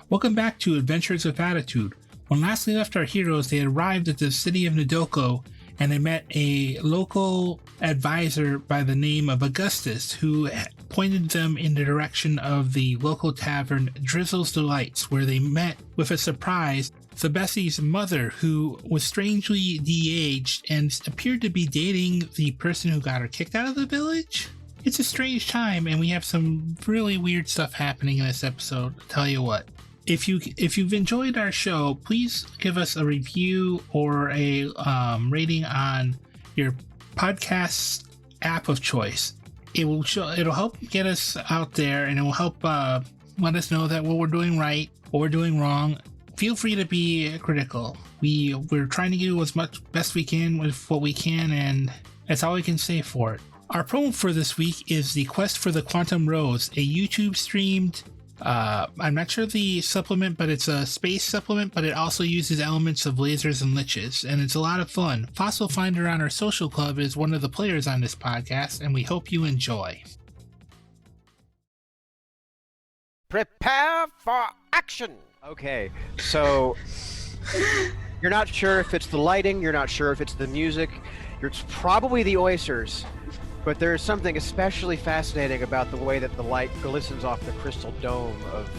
Welcome back to Adventures with Attitude. When last we left our heroes, they arrived at the city of Nidoko and they met a local advisor by the name of Augustus, who pointed them in the direction of the local tavern Drizzle's Delights, where they met with a surprise Thebesi's mother, who was strangely de-aged and appeared to be dating the person who got her kicked out of the village. It's a strange time, and we have some really weird stuff happening in this episode, I'll tell you what. If you've enjoyed our show, please give us a review or a rating on your podcast app of choice. It'll help get us out there, and it will help let us know that what we're doing right, what we're doing wrong. Feel free to be critical. We're trying to do as much best we can with what we can, and that's all we can say for it. Our promo for this week is the Quest for the Quantum Rose, a YouTube streamed, I'm not sure the supplement, but it's a space supplement, but it also uses elements of lasers and liches, and it's a lot of fun. Fossil Finder on our social club is one of the players on this podcast, and we hope you enjoy. Prepare for action! Okay, so you're not sure if it's the lighting, you're not sure if it's the music, it's probably the oysters. But there's something especially fascinating about the way that the light glistens off the crystal dome of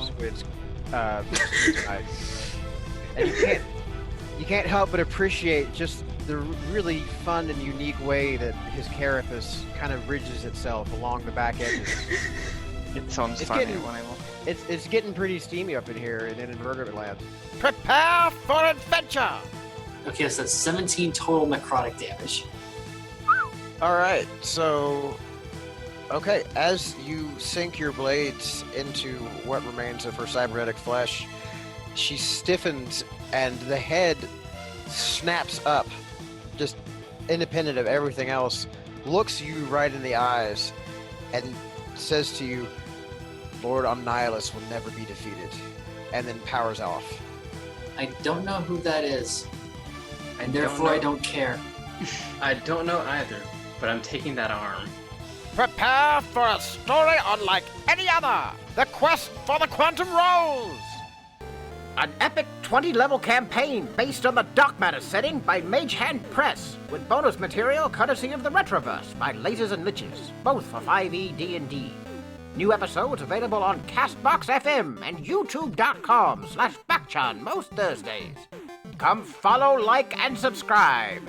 Squid's eye. And you can't help but appreciate just the really fun and unique way that his carapace kind of ridges itself along the back edges. It sounds funny when I look. It's getting pretty steamy up in here in Invertebrate Land. Prepare for adventure! Okay, so that's 17 total necrotic damage. Alright, so... Okay, as you sink your blades into what remains of her cybernetic flesh, she stiffens and the head snaps up, just independent of everything else, looks you right in the eyes, and says to you, Lord Omnihilus will never be defeated, and then powers off. I don't know who that is, and therefore I don't care. I don't know either, but I'm taking that arm. Prepare for a story unlike any other! The Quest for the Quantum Rose! An epic 20-level campaign based on the Dark Matter setting by Mage Hand Press, with bonus material courtesy of the Retroverse by Lasers and Liches, both for 5e D&D. New episodes available on Castbox FM and YouTube.com/Backchan most Thursdays. Come follow, like, and subscribe.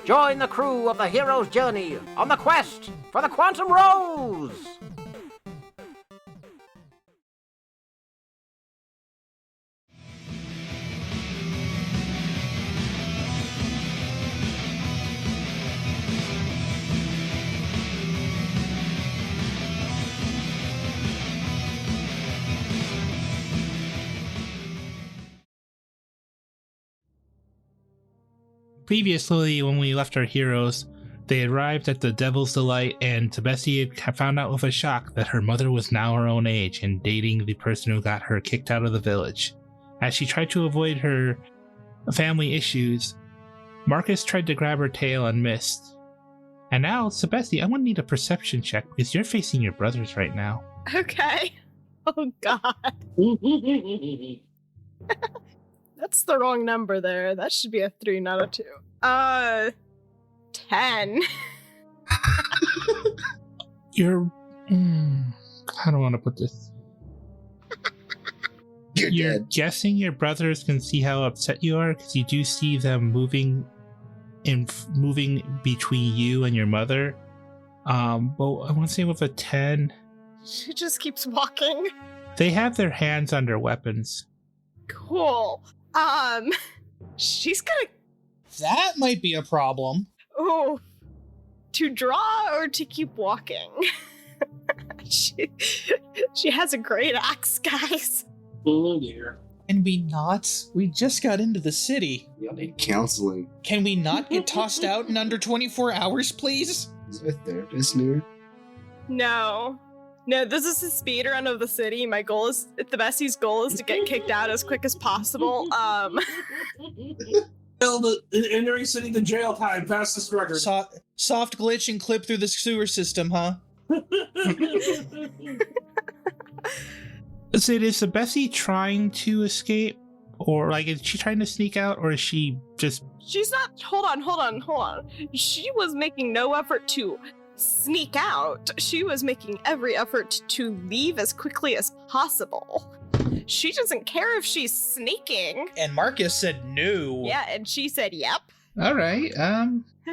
Join the crew of the hero's journey on the quest for the Quantum Rose! Previously, when we left our heroes, they arrived at the Devil's Delight, and Thebesi had found out with a shock that her mother was now her own age and dating the person who got her kicked out of the village. As she tried to avoid her family issues, Marcus tried to grab her tail and missed. And now, Thebesi, I'm going to need a perception check because you're facing your brothers right now. Okay. Oh, God. That's the wrong number there. That should be a 3, not a 2. 10. You're... I don't want to put this. You're guessing your brothers can see how upset you are because you do see them moving between you and your mother. But I want to say with a 10... She just keeps walking. They have their hands on their weapons. Cool. She's gonna... That might be a problem. Oh, to draw or to keep walking? she has a great axe, guys. Oh dear. Can we not? We just got into the city. You'll need counseling. Can we not get tossed out in under 24 hours, please? Is there a therapist near? No, this is the speed run of the city. My goal is, Thebesi's goal is to get kicked out as quick as possible. Entering city to jail time, fastest record. Soft glitch and clip through the sewer system, huh? So is Thebesi trying to escape? Or, like, is she trying to sneak out? Or is she just... She's not. Hold on. She was making no effort to sneak out. She was making every effort to leave as quickly as possible. She doesn't care if she's sneaking. And Marcus said no. Yeah, and she said yep. All right,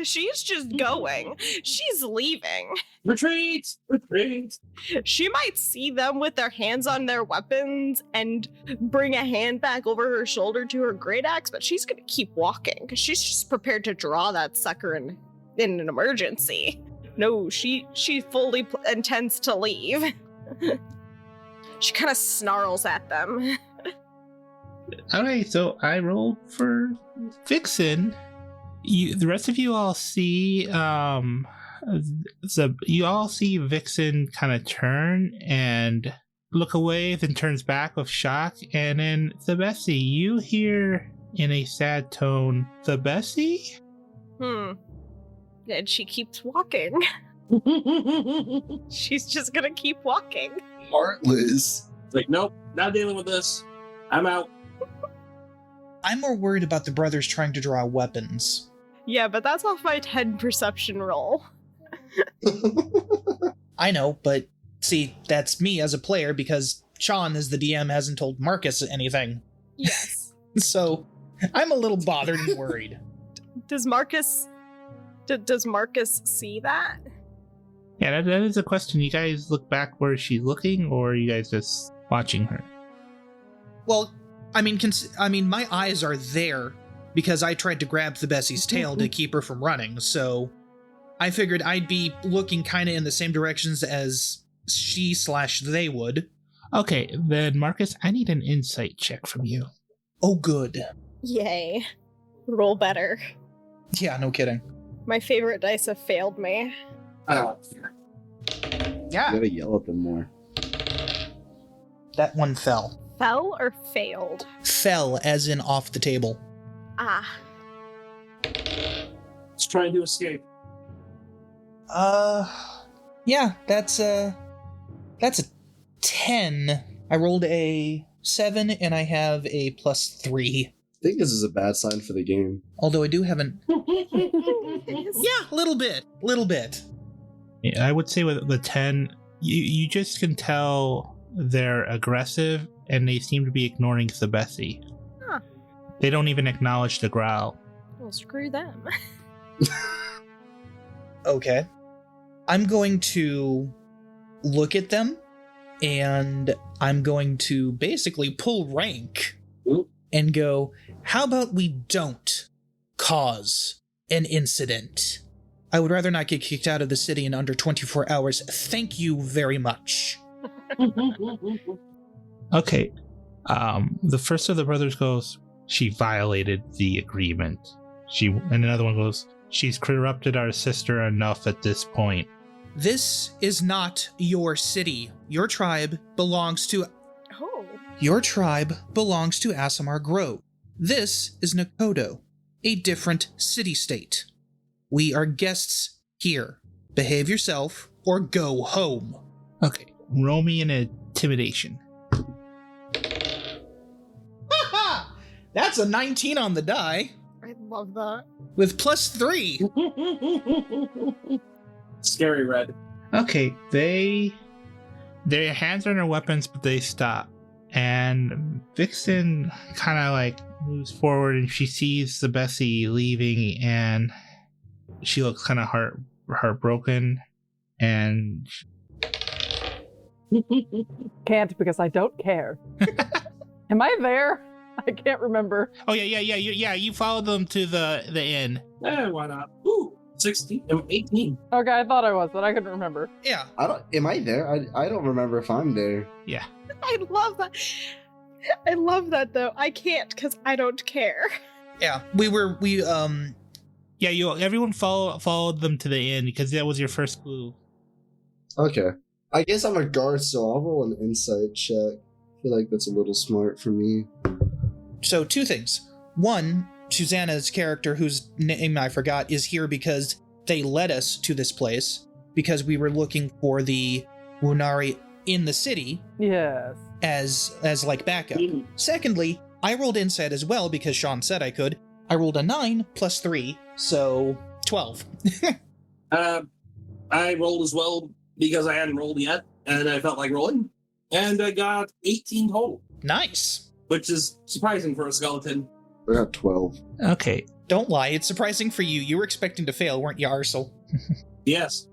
She's just going. She's leaving. Retreat! Retreat! She might see them with their hands on their weapons and bring a hand back over her shoulder to her great axe, but she's gonna keep walking because she's just prepared to draw that sucker in an emergency. No, she fully intends to leave. She kind of snarls at them. all right, so I rolled for Vixen. The rest of you all see, you all see Vixen kind of turn and look away, then turns back with shock, and then Thebesi, you hear in a sad tone, Thebesi? And she keeps walking. She's just gonna keep walking. Heartless. Like, nope, not dealing with this. I'm out. I'm more worried about the brothers trying to draw weapons. Yeah, but that's off my 10 perception roll. I know, but see, that's me as a player because Sean, as the DM, hasn't told Marcus anything. Yes. So I'm a little bothered and worried. Does Marcus see that? Yeah, that is a question. You guys look back where she's looking, or are you guys just watching her? Well, I mean, my eyes are there because I tried to grab Thebesi's tail to keep her from running, so I figured I'd be looking kind of in the same directions as she/they would. Okay, then Marcus, I need an insight check from you. Oh, good. Yay. Roll better. Yeah, no kidding. My favorite dice have failed me. You Yeah, gotta yell at them more. that one fell. Fell or failed? Fell, as in off the table. Ah. Let's try to escape. Yeah, that's a 10. I rolled a 7 and I have a +3. I think this is a bad sign for the game. Although I do have an... Yeah, little bit. Yeah, I would say with the 10, you just can tell they're aggressive and they seem to be ignoring Thebesi. Huh. They don't even acknowledge the growl. Well, screw them. Okay. I'm going to look at them and I'm going to basically pull rank and go, how about we don't cause an incident? I would rather not get kicked out of the city in under 24 hours. Thank you very much. Okay. The first of the brothers goes, she violated the agreement. And another one goes, she's corrupted our sister enough at this point. This is not your city. Your tribe belongs to Asimar Grove. This is Nakodo, a different city-state. We are guests here. Behave yourself or go home. Okay, roll me an intimidation. That's a 19 on the die, I love that. with +3. Scary red. Okay, their hands are on their weapons, but they stop. And Vixen kind of like moves forward and she sees Thebesi leaving and she looks kind of heartbroken and Can't because I don't care. Am I there? I can't remember. oh yeah, you followed them to the inn. Why not? Ooh, 16, 18. Okay, I thought I was, but I couldn't remember. Yeah. Am I there? I don't remember if I'm there. Yeah. I love that. I love that though. I can't because I don't care. Yeah. Yeah, everyone followed them to the inn because that was your first clue. Okay. I guess I'm a guard, so I'll roll an insight check. I feel like that's a little smart for me. So 2 things. One, Susanna's character, whose name I forgot, is here because they led us to this place because we were looking for the Wunari in the city. Yes. as like backup. Mhm. Secondly, I rolled insight as well because Sean said I could. I rolled a 9 plus 3, so 12. I rolled as well because I hadn't rolled yet, and I felt like rolling. And I got 18 total, Nice. which is surprising for a skeleton. I got 12. Okay. Don't lie, it's surprising for you. You were expecting to fail, weren't you, Arsel? Yes.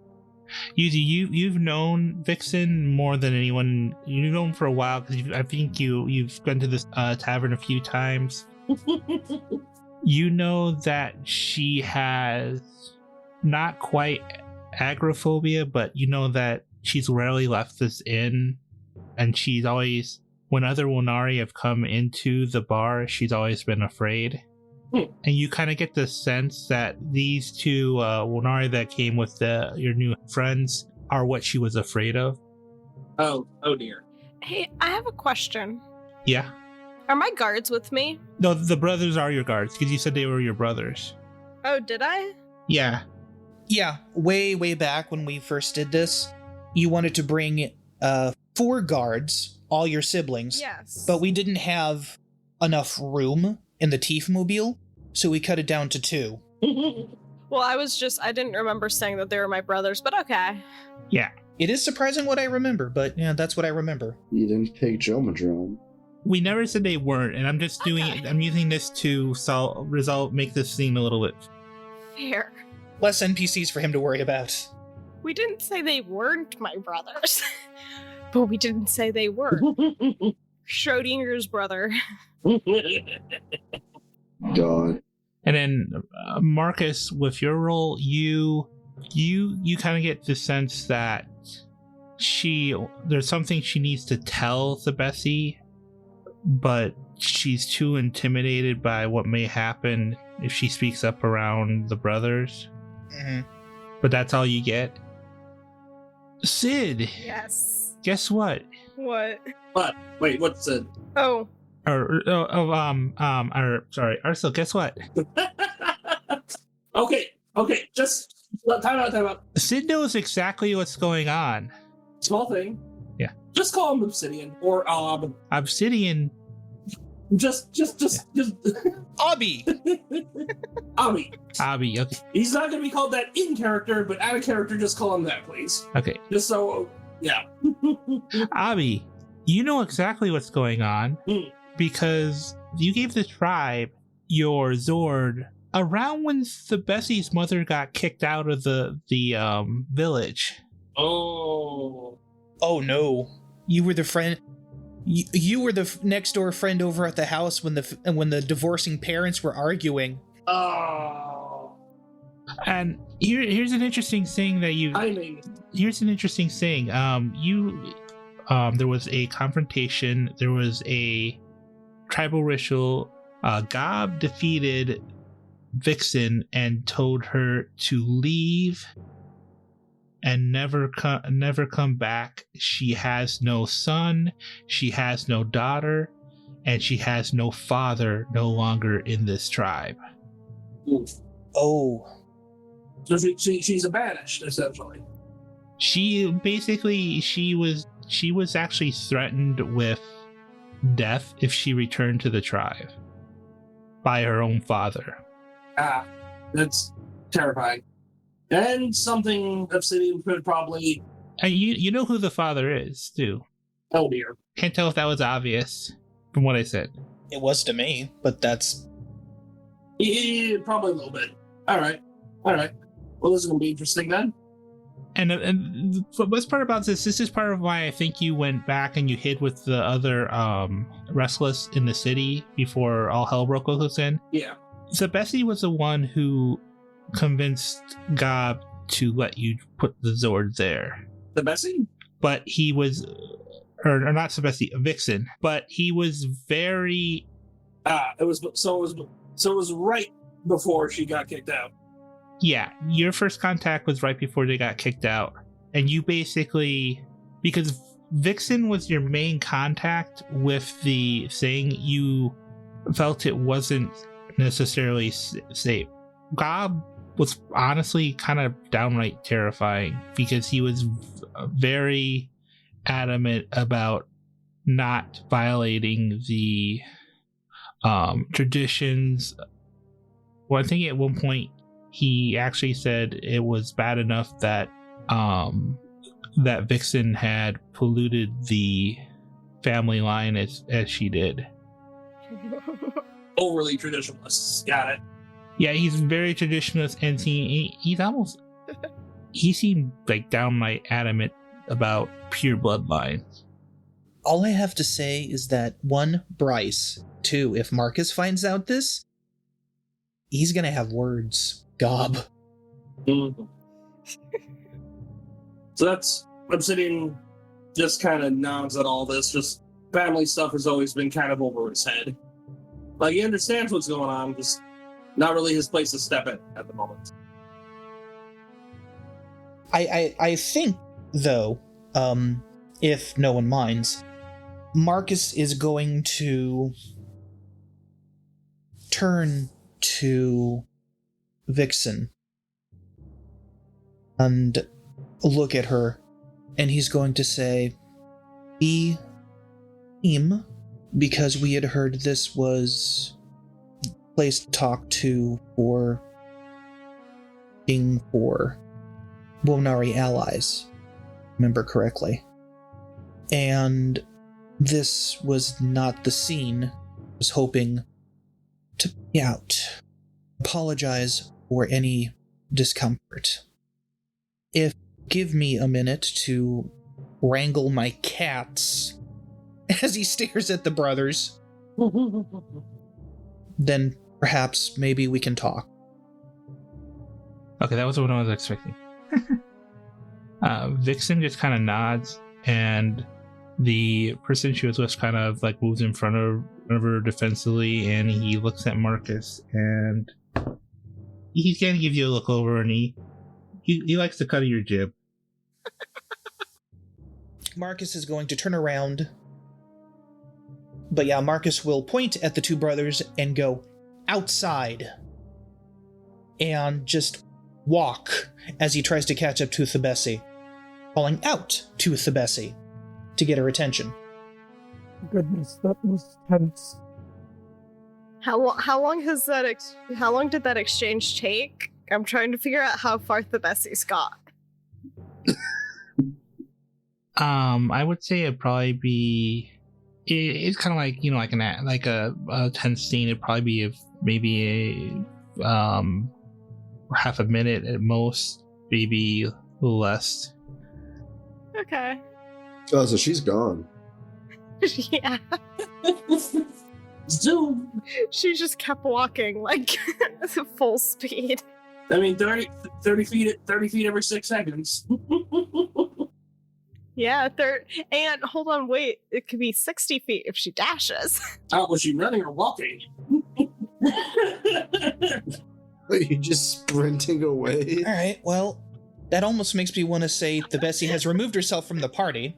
You've known Vixen more than anyone. You've known for a while because I think you've been to this tavern a few times. You know that she has not quite agoraphobia, but you know that she's rarely left this inn, and she's always, when other Wonari have come into the bar, she's always been afraid. And you kind of get the sense that these two Wonari that came with your new friends are what she was afraid of. Oh dear. Hey, I have a question. Yeah. Are my guards with me? No, the brothers are your guards because you said they were your brothers. Oh, did I? Yeah. Yeah, way back when we first did this, you wanted to bring 4 guards, all your siblings. Yes. But we didn't have enough room in the Tiefmobile, so we cut it down to 2. Well, I didn't remember saying that they were my brothers, but okay. Yeah. It is surprising what I remember, but yeah, that's what I remember. You didn't pick Jomadron. We never said they weren't, and I'm just doing it. I'm using this to make this scene a little bit. Fair. Less NPCs for him to worry about. We didn't say they weren't my brothers, but we didn't say they were. Schrodinger's brother. God. And then Marcus, with your role, you kind of get the sense that there's something she needs to tell Thebesi, but she's too intimidated by what may happen if she speaks up around the brothers. Mm-hmm. But that's all you get. Sid. Yes. Guess what? What? What? Wait, what's it? Oh. Sorry, Ursula, guess what? Okay, just time out. Sid knows exactly what's going on. Small thing. Yeah. Just call him Obsidian or Obsidian. Just Abby. Abby, okay. He's not gonna be called that in character, but out of character, just call him that, please. Okay. Just so, yeah. Abby, you know exactly what's going on because you gave the tribe your Zord around when Thebesi's mother got kicked out of the village. Oh no. You were the friend. You were the next door friend over at the house when the divorcing parents were arguing. Oh. And here's an interesting thing that here's an interesting thing. There was a confrontation. There was a tribal ritual. Gob defeated Vixen and told her to leave and never come back. She has no son, she has no daughter, and she has no father no longer in this tribe. Oh. So she's a banished, essentially. She was actually threatened with death if she returned to the tribe by her own father. Ah, that's terrifying. And something Obsidian could probably... And you know who the father is, too. Oh dear. Can't tell if that was obvious from what I said. It was to me, but that's... Yeah, probably a little bit. Alright. Well, this is going to be interesting then. And the best part about this is part of why I think you went back and you hid with the other Restless in the city before all hell broke loose in. Yeah. Thebesi was the one who convinced Gob to let you put the Zord there. Thebesi? But he was, or not Thebesi, Vixen. But he was very. It was right before she got kicked out. Yeah, your first contact was right before they got kicked out, and you basically, because Vixen was your main contact with the thing, you felt it wasn't necessarily safe. Gob was honestly kind of downright terrifying because he was very adamant about not violating the traditions. Well, I think at one point he actually said it was bad enough that that Vixen had polluted the family line as she did. Overly traditionalists. Got it. Yeah, he's very traditionalist, and he's almost he seemed like downright adamant about pure bloodlines. All I have to say is that 1, Bryce, 2, if Marcus finds out this, he's gonna have words. Gob. Mm-hmm. So I'm sitting, just kind of nods at all this. Just family stuff has always been kind of over his head. Like, he understands what's going on, just not really his place to step in at the moment. I think, though, if no one minds, Marcus is going to turn to Vixen and look at her, and he's going to say, "We came because we had heard this was a place to talk to for Wonari allies, remember correctly. And this was not the scene. I was hoping to be out. Apologize for any discomfort. If give me a minute to wrangle my cats," as he stares at the brothers, "then perhaps maybe we can talk." Okay, that was what I was expecting. Vixen just kind of nods, and the person she was with kind of like moves in front of her defensively, and he looks at Marcus, and he's gonna give you a look over, and he likes to cut your jib. Marcus is going to turn around. But yeah, Marcus will point at the two brothers and go, "Outside," and just walk as he tries to catch up to Thebesi, calling out to Thebesi to get her attention. Goodness, that was tense. How long did that exchange take? I'm trying to figure out how far Thebesi's got. I would say it'd probably be. It's kind of like, you know, like a tense scene. It'd probably be maybe a half a minute at most, maybe a little less. Okay. Oh, so she's gone. Yeah. Zoom. She just kept walking like full speed. I mean, 30 feet every 6 seconds. Yeah, and hold on, wait, it could be 60 feet if she dashes. Was she running or walking? Are you just sprinting away? Alright, well, that almost makes me want to say Thebesi has removed herself from the party.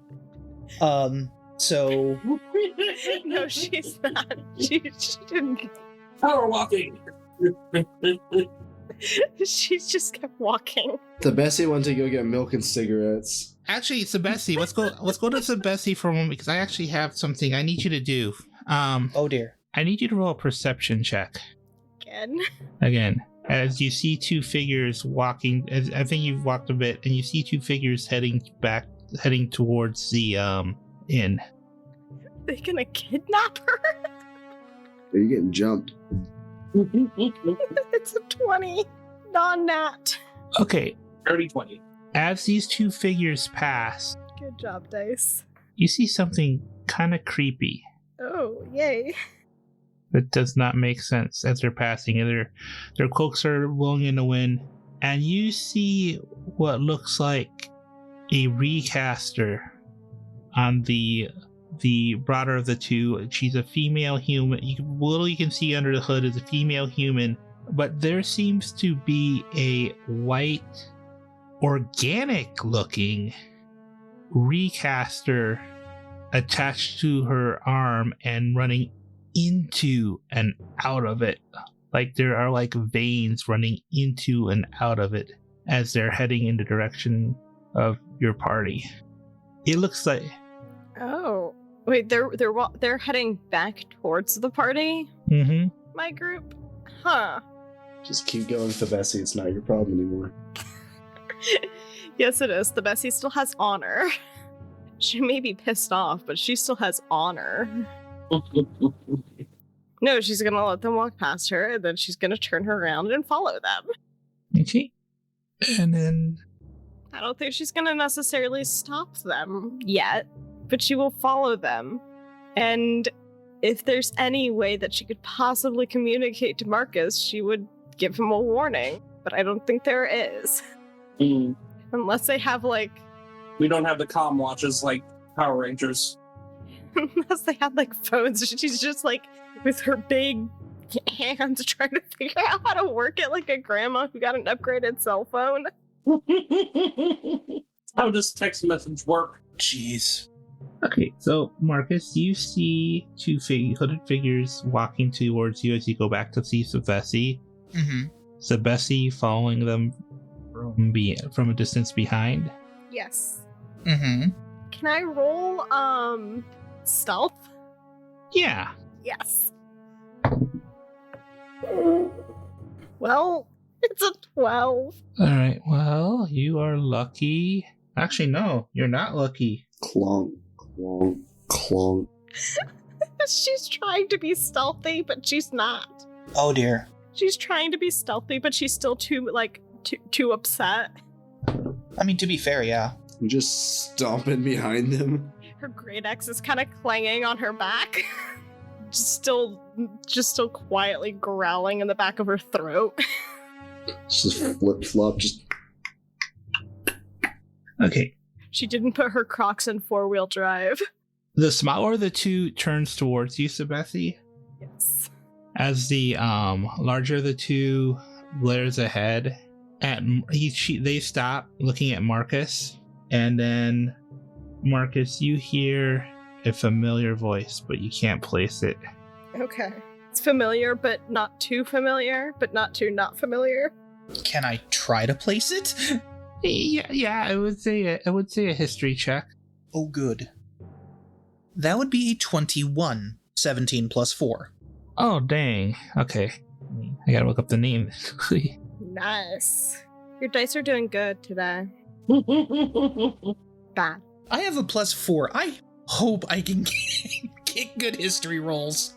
So... No, she's not. She didn't. Power walking. She's just kept walking. Thebesi went to go get milk and cigarettes. Actually, Thebesi, let's go to Thebesi for a moment, because I actually have something I need you to do. Oh dear. I need you to roll a perception check. Again. As you see two figures walking, I think you've walked a bit, and you see two figures heading towards the inn. They're gonna kidnap her? Are you getting jumped? It's a 20. Non-nat. Okay. 30-20. As these two figures pass, Good job, Dice. you see something kind of creepy Oh, yay. that does not make sense as they're passing. Their cloaks are blowing in the wind, and you see what looks like a recaster on the broader of the two. She's a female human. You can see under the hood is a female human, but there seems to be a white, organic looking recaster attached to her arm and running into and out of it. Like there are like veins running into and out of it as they're heading in the direction of your party. It looks like... Oh. Wait, they're heading back towards the party? Mm-hmm. My group? Huh. Just keep going, Thebesi. It's not your problem anymore. Yes, it is. Thebesi still has honor. She may be pissed off, but she still has honor. No, she's gonna let them walk past her, and then she's gonna turn her around and follow them. Okay. And then... I don't think she's gonna necessarily stop them yet, but she will follow them. And if there's any way that she could possibly communicate to Marcus, she would give him a warning. But I don't think there is. Unless they have, like... We don't have the comm watches like Power Rangers. Unless they had, like, phones. She's just, like, with her big hands trying to figure out how to work it like a grandma who got an upgraded cell phone. How does text message work? Jeez. Okay, so Marcus, you see two hooded figures walking towards you as you go back to see Thebesi. Mm-hmm. Thebesi following them from a distance behind. Yes. Mm-hmm. Can I roll, stealth? Yeah. Yes. Well, it's a 12. Alright, well, you are lucky. Actually, no, you're not lucky. Clonk, clonk, clonk. She's trying to be stealthy, but she's not. Oh dear. She's trying to be stealthy, but she's still too upset. I mean, to be fair, yeah. You just stomping behind them. Her great axe is kind of clanging on her back. just still quietly growling in the back of her throat. Just flip flop, just. Okay. She didn't put her Crocs in 4-wheel drive. The smaller of the two turns towards you, Thebesi. Yes. As the larger of the two glares ahead at they stop looking at Marcus, and then Marcus, you hear a familiar voice, but you can't place it. Okay. It's familiar, but not too familiar, but not too not familiar. Can I try to place it? Yeah, I would say a history check. Oh, good. That would be a 21. 17 plus 4. Oh, dang. Okay. I gotta look up the name. Nice. Your dice are doing good today. Bad. I have a plus 4. I hope I can get good history rolls.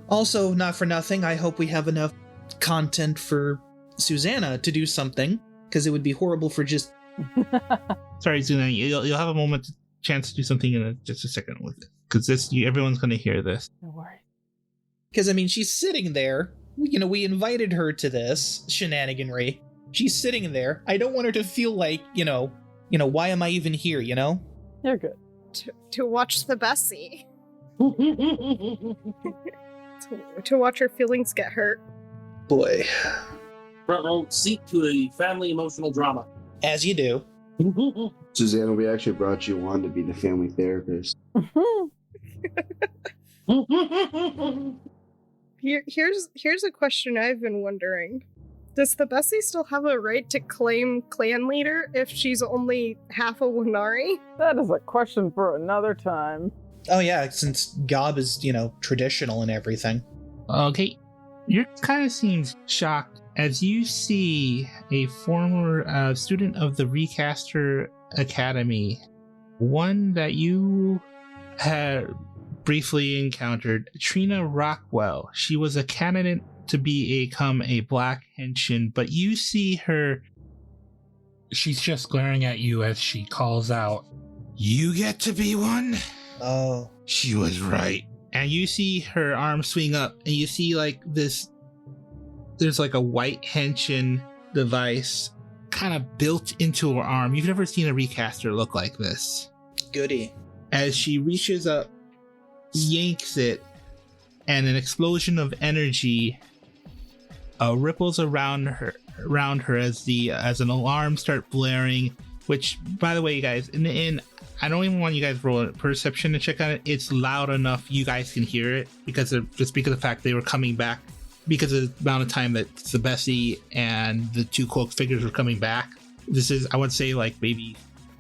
Also, not for nothing, I hope we have enough content for Susanna to do something, because it would be horrible for just... Sorry, Susanna, you'll have a chance to do something in just a second with it, because everyone's going to hear this. No worries. Because, I mean, she's sitting there. You know, we invited her to this shenaniganry. She's sitting there. I don't want her to feel like, you know, why am I even here, you know? You're good. To watch Thebesi. to watch her feelings get hurt. Boy. Front row seat to a family emotional drama. As you do. Susanna, we actually brought you on to be the family therapist. Here's a question I've been wondering. Does Thebesi still have a right to claim clan leader if she's only half a Winari? That is a question for another time. Oh yeah, since Gob is, traditional and everything. Okay. You kind of seems shocked as you see a former student of the Recaster Academy, one that you had briefly encountered, Trina Rockwell. She was a candidate to become a black Henshin, but you see her. She's just glaring at you as she calls out, "You get to be one?" Oh. She was right. And you see her arm swing up, and you see like this. There's like a white Henshin device kind of built into her arm. You've never seen a Recaster look like this. Goody. As she reaches up, yanks it, and an explosion of energy ripples around her as an alarm starts blaring. Which, by the way, you guys, I don't even want you guys to roll a perception to check on it. It's loud enough you guys can hear it because of the fact they were coming back, because of the amount of time that Thebesi and the two cloaked figures were coming back. This is, I would say, like maybe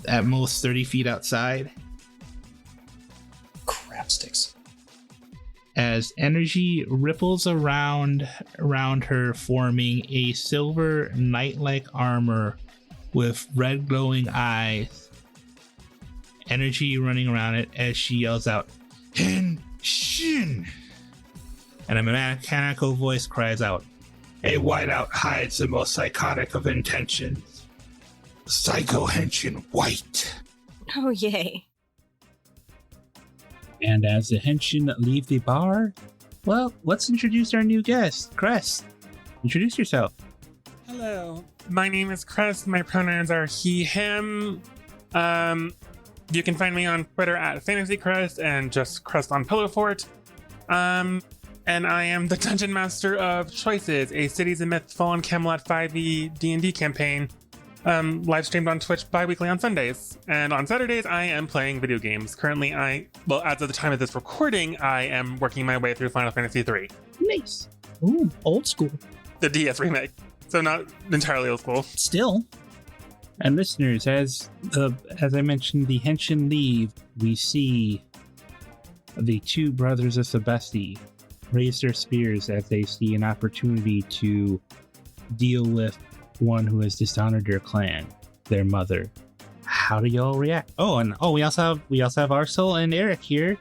at most 30 feet outside. chapsticks. As energy ripples around her, forming a silver knight-like armor with red glowing eyes. Energy running around it as she yells out, Henshin! And a mechanical voice cries out, a whiteout hides the most psychotic of intentions. Psycho Henshin White. Oh, yay. And as the Henshin leave the bar, well, let's introduce our new guest, Crest. Introduce yourself. Hello, my name is Crest. My pronouns are he, him. You can find me on Twitter at FantasyCrest and just Crest on Pillowfort. And I am the Dungeon Master of Choices, a Cities and Myths Fallen Camelot 5e D&D campaign, live streamed on Twitch bi-weekly on Sundays. And on Saturdays, I am playing video games. Currently, as of the time of this recording, I am working my way through Final Fantasy III. Nice. Ooh, old school. The DS remake. So not entirely old school. Still. And listeners, as I mentioned, the Henshin leave, we see the two brothers of Thebesi raise their spears as they see an opportunity to deal with one who has dishonored their clan, their mother. How do y'all react? We also have Arsel and Erik here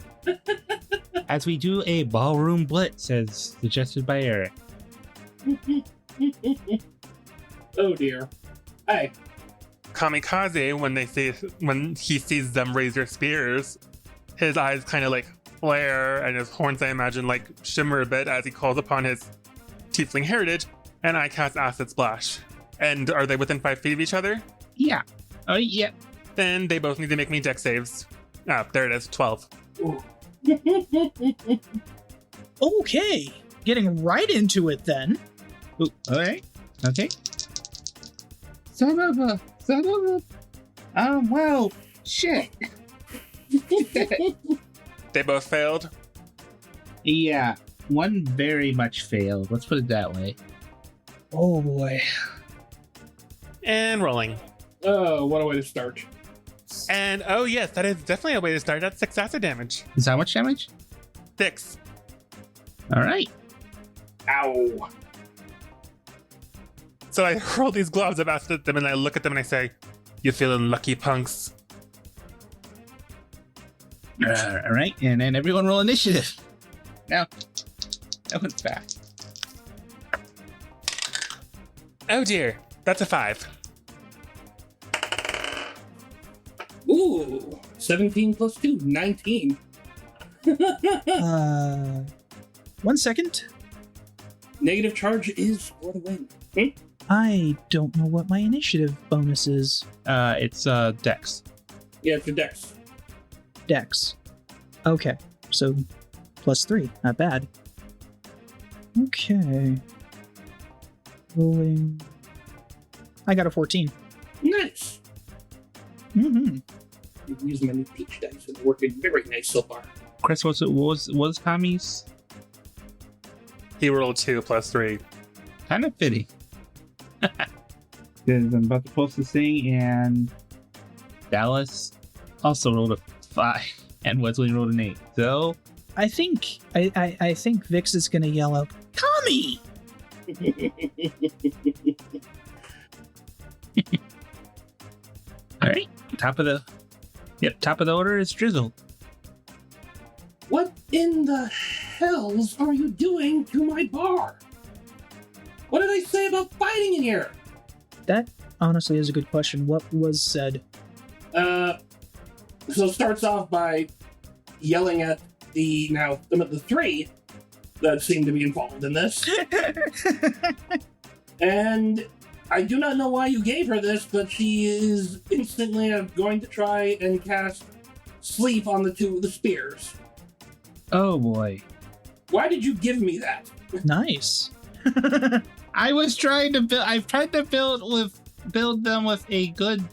as we do a ballroom blitz as suggested by Erik. Oh dear. Hey. Kamikaze, when he sees them raise their spears, his eyes kind of like flare and his horns, I imagine, like shimmer a bit as he calls upon his tiefling heritage, and I cast Acid Splash. And are they within 5 feet of each other? Yeah. Oh, yeah. Then they both need to make me dex saves. Ah, there it is, 12. Okay. Getting right into it then. Ooh, all right. Okay. Son of a. Well, shit. They both failed? Yeah, one very much failed. Let's put it that way. Oh boy. And rolling. Oh, what a way to start. And oh yes, that is definitely a way to start. That's 6 acid damage. Is how much damage? 6. All right. Ow. So I hurl these globs of acid at them and I look at them and I say, you feeling lucky, punks? All right, and then everyone roll initiative. Now, that one's fast. Oh dear, that's a 5. Ooh, 17 plus 2, 19. 1 second. Negative charge is for the win. I don't know what my initiative bonus is. It's Dex. Yeah, it's your dex. Dex. Okay, so +3, not bad. Okay. Rolling. I got a 14. Nice. Mm-hmm. You've used my new peach dice and they're working very nice so far. Chris, what was Tommy's? He rolled 2 plus 3. Kind of fitting. Because I'm about to post this thing, and Dallas also rolled a 5, and Wesley rolled an 8. So I think Vix is gonna yell out, "Tommy!" All right, top of the order is Drizzle. What in the hells are you doing to my bar? What did I say about fighting in here? That honestly is a good question. What was said? So it starts off by yelling at the 3 that seem to be involved in this. And I do not know why you gave her this, but she is instantly going to try and cast Sleep on the 2 of the spears. Oh boy. Why did you give me that? Nice. I've tried to build them with a good.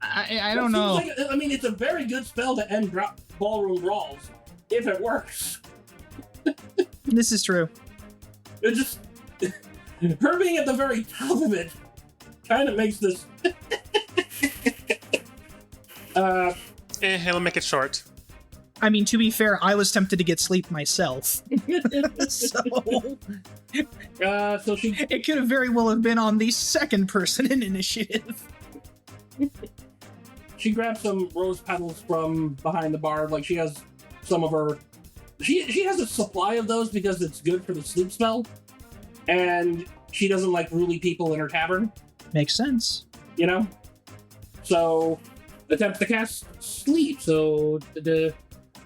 I don't know. It's a very good spell to end ballroom brawls if it works. This is true. It just her being at the very top of it kind of makes this. It'll make it short. I mean, to be fair, I was tempted to get sleep myself. So she it could have very well have been on the second person in initiative. She grabs some rose petals from behind the bar. Like, she has some of her... She has a supply of those because it's good for the sleep spell. And she doesn't like ruly people in her tavern. Makes sense. You know? So, attempts to cast sleep. So,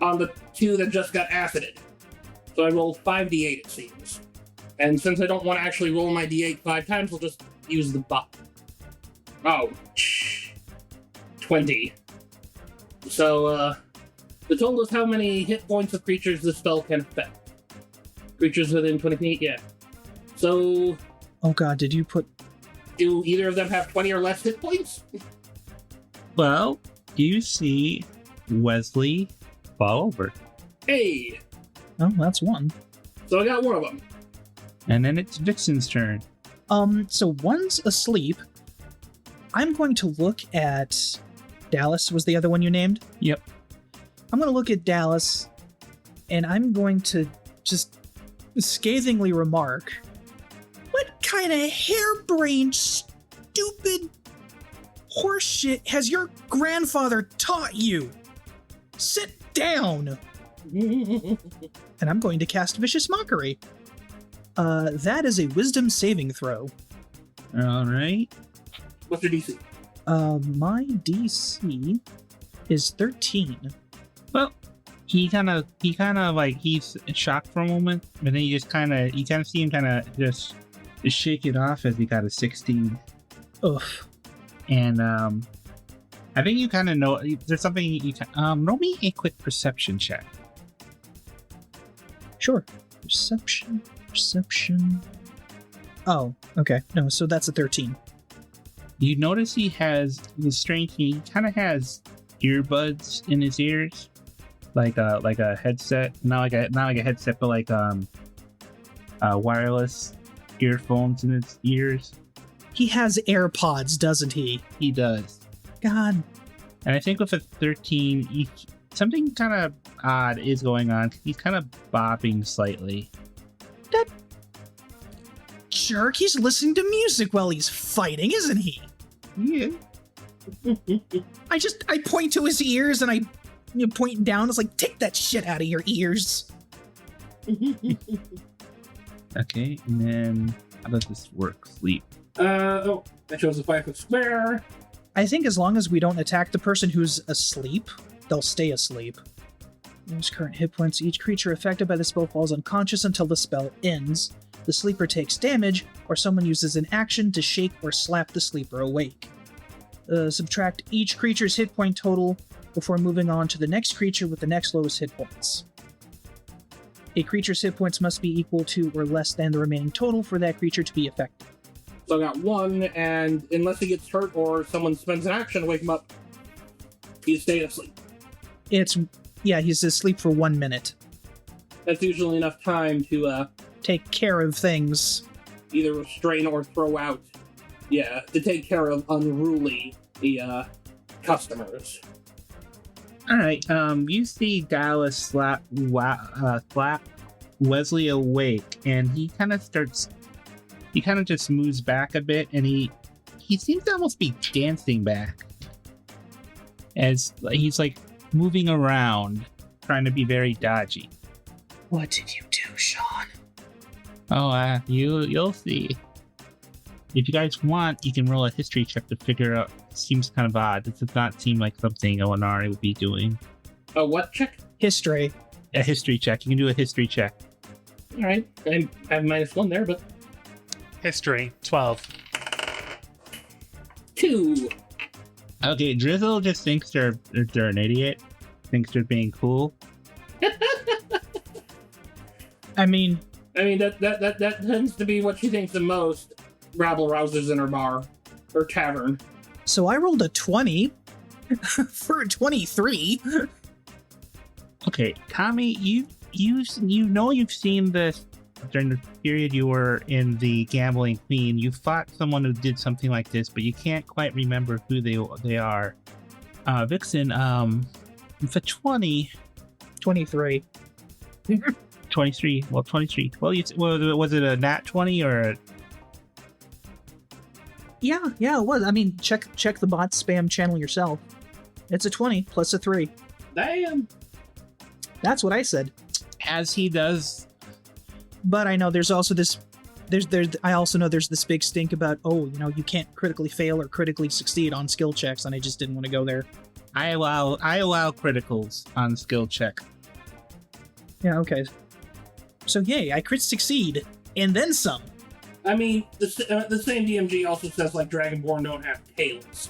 on the 2 that just got acided. So I rolled 5d8, it seems. And since I don't want to actually roll my d8 5 times, we'll just use the buff. Oh, 20. So, the total is how many hit points of creatures the spell can affect. Creatures within 20 feet, yeah. So... Oh god, did you put... Do either of them have 20 or less hit points? Well, you see Wesley fall over. Hey! Oh, that's one. So I got one of them. And then it's Vixen's turn. So one's asleep. I'm going to look at... Dallas was the other one you named? Yep. I'm going to look at Dallas, and I'm going to just scathingly remark, what kind of harebrained, stupid horseshit has your grandfather taught you? Sit down! And I'm going to cast Vicious Mockery. That is a wisdom saving throw. All right. What's your DC? My DC is 13. Well, he kind of like he's shocked for a moment, but then you kind of see him kind of just shake it off as he got a 16. Ugh. And I think you kind of know there's something you can roll me a quick perception check. Sure. Perception. Oh, okay. No, so that's a 13. You notice he has the strange. He kind of has earbuds in his ears, like a headset. Not like a headset, but like wireless earphones in his ears. He has AirPods, doesn't he? He does. God. And I think with a 13, something kind of odd is going on. He's kind of bobbing slightly. That jerk, he's listening to music while he's fighting, isn't he? Yeah. I point to his ears and I point down. It's like, take that shit out of your ears. Okay, and then how does this work? Sleep. That shows a 5-foot square. I think as long as we don't attack the person who's asleep, they'll stay asleep. Use current hit points. Each creature affected by the spell falls unconscious until the spell ends. The sleeper takes damage, or someone uses an action to shake or slap the sleeper awake. Subtract each creature's hit point total before moving on to the next creature with the next lowest hit points. A creature's hit points must be equal to or less than the remaining total for that creature to be effective. So I got one, and unless he gets hurt or someone spends an action to wake him up, he's staying asleep. He's asleep for 1 minute. That's usually enough time to take care of things. Either restrain or throw out. Yeah, to take care of unruly customers. All right. You see Dallas slap Wesley awake, and he kind of just moves back a bit, and he seems to almost be dancing back, as he's like moving around, trying to be very dodgy. What did you do, Sean? Oh, you'll see. If you guys want, you can roll a history check to figure out. It seems kind of odd. This does not seem like something Onari would be doing. A what check? History. A history check. You can do a history check. All right. I have -1 there, but... History, 12. 2. Okay, Drizzle just thinks they're an idiot. Thinks they're being cool. I mean, that tends to be what she thinks the most. Rabble rousers in her bar, her tavern. So I rolled a 20 for a 23. Okay, Kami, you know you've seen this during the period you were in the Gambling Queen. You fought someone who did something like this, but you can't quite remember who they are. Vixen, for 20, 23. 23. Well, 23. Well, was it a nat 20 or a... Yeah, it was. I mean, check the bot spam channel yourself. It's a 20 plus a 3. Damn. That's what I said. As he does. But I know there's also this. I also know there's this big stink about, you can't critically fail or critically succeed on skill checks, and I just didn't want to go there. I allow criticals on skill check. Yeah, okay. So yay, I crit succeed, and then some. I mean, the same DMG also says, like, Dragonborn don't have tails.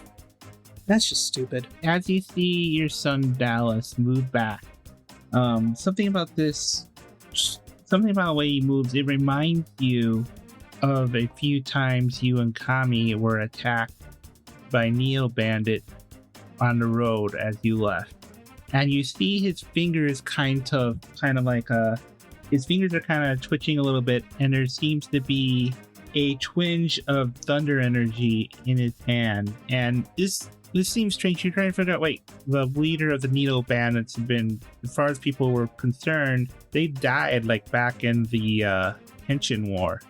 That's just stupid. As you see your son Dallas move back, something about the way he moves, it reminds you of a few times you and Kami were attacked by Neo Bandit on the road as you left. And you see his fingers kind of like his fingers are kind of twitching a little bit, and there seems to be a twinge of thunder energy in his hand. And this seems strange. You're trying to figure out, wait, the leader of the Neo Bandits have been, as far as people were concerned, they died like back in the Henshin War.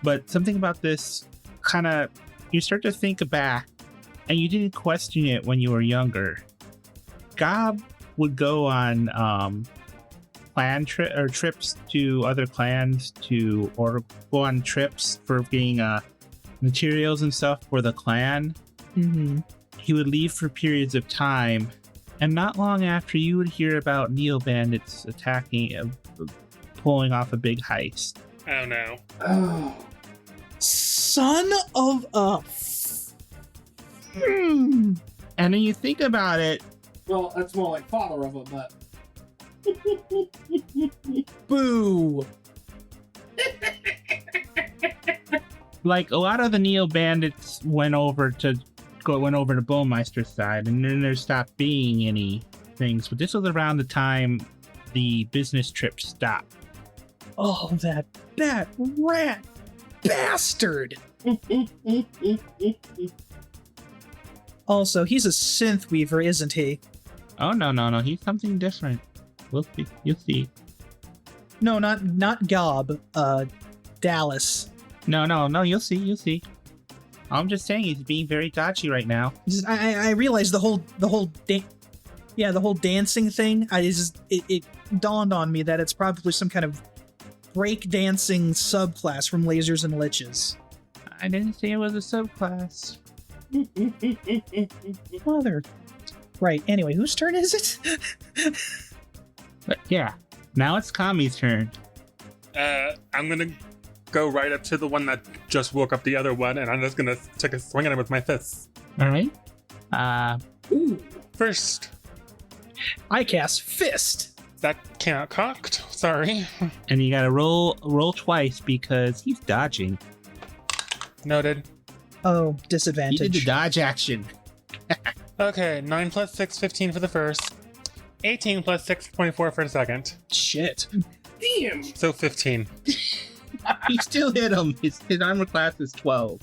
But something about this kind of, you start to think back, and you didn't question it when you were younger. Gob would go on trips to other clans or go on trips for being materials and stuff for the clan. Mm-hmm. He would leave for periods of time, and not long after, you would hear about Neo Bandits attacking, pulling off a big heist. Oh no. Oh. Son of a... And then you think about it. Well, that's more like father of it, but... Boo! Like, a lot of the Neo Bandits went over to Bowmeister's side, and then there stopped being any things. But this was around the time the business trip stopped. Oh, that rat bastard! Also, he's a synth weaver, isn't he? Oh, no, he's something different. You'll see. No, not Gob. Dallas. No, you'll see. I'm just saying he's being very dodgy right now. I realize the whole dancing thing. It dawned on me that it's probably some kind of break dancing subclass from Lasers and Liches. I didn't say it was a subclass. Mother. Right. Anyway, whose turn is it? But yeah, now it's Kami's turn. I'm gonna go right up to the one that just woke up the other one, and I'm just gonna take a swing at him with my fists. All right. First, I cast Fist. That came out cocked. Sorry. And you gotta roll twice because he's dodging. Noted. Oh, disadvantage. He did the dodge action. Okay, 9 plus 6, 15 for the first. 18 plus 6, 24 for the second. Shit. Damn. So 15. He still hit him. His armor class is 12.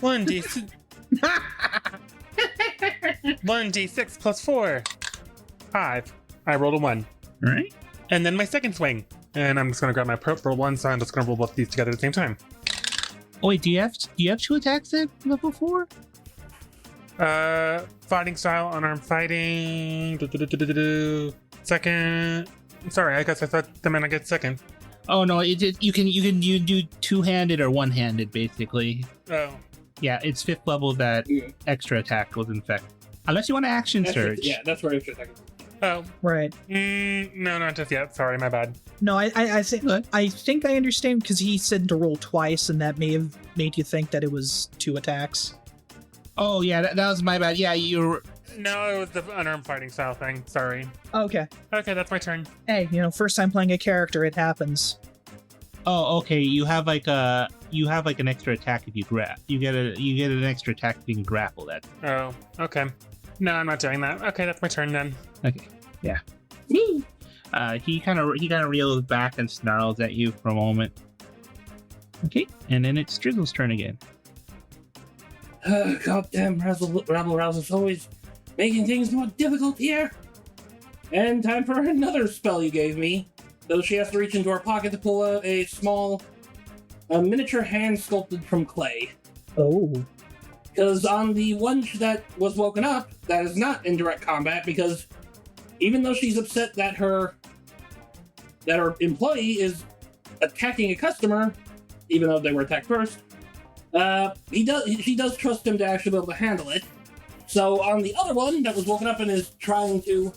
1d6 plus 4. 5. I rolled a 1. All right. And then my second swing. And I'm just going to grab my purple one, so I'm just going to roll both these together at the same time. Oh, wait, do you have 2 attacks at level 4? Fighting style, unarmed fighting. Second. Sorry, I guess I thought the man I get second. Oh no, you do two-handed or one-handed basically. Oh. Yeah, it's 5th level that extra attack was in effect. Unless you want to action surge. Yeah, that's where extra attack. Oh. Right. No, not just yet. Sorry, my bad. No, I think I understand because he said to roll twice, and that may have made you think that it was 2 attacks. Oh yeah, that was my bad. Yeah, you're. No, it was the unarmed fighting style thing. Sorry. Okay. Okay, that's my turn. Hey, first time playing a character, it happens. Oh, okay. You have like an extra attack if you grab. You get an extra attack if you can grapple that. Oh, okay. No, I'm not doing that. Okay, that's my turn then. Okay. Yeah. He kind of reels back and snarls at you for a moment. Okay, and then it's Drizzle's turn again. Goddamn rabble rousers always making things more difficult here. And time for another spell you gave me. Though she has to reach into her pocket to pull out a small, miniature hand sculpted from clay. Oh. Because on the one that was woken up, that is not in direct combat, because even though she's upset that her employee is attacking a customer, even though they were attacked first, she does trust him to actually be able to handle it. So on the other one that was woken up and is trying to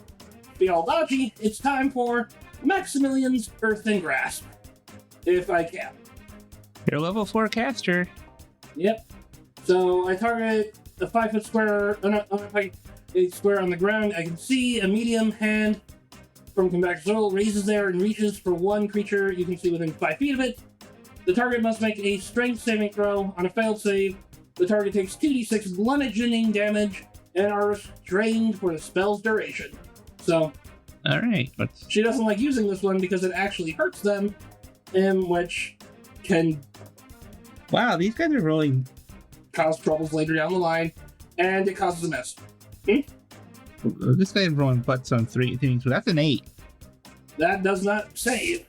be all dodgy, it's time for Maximilian's Earthen Grasp. If I can. You're a level 4 caster. Yep. So I target a 5 foot square, a square on the ground. I can see a medium hand from combat control raises there and reaches for one creature you can see within 5 feet of it. The target must make a strength saving throw. On a failed save, the target takes 2d6 bludgeoning damage and are restrained for the spell's duration. So, all right. She doesn't like using this one because it actually hurts them, which can Wow, these guys are rolling. Cause troubles later down the line, and it causes a mess. This guy's rolling butts on 3 things, so that's an 8. That does not save.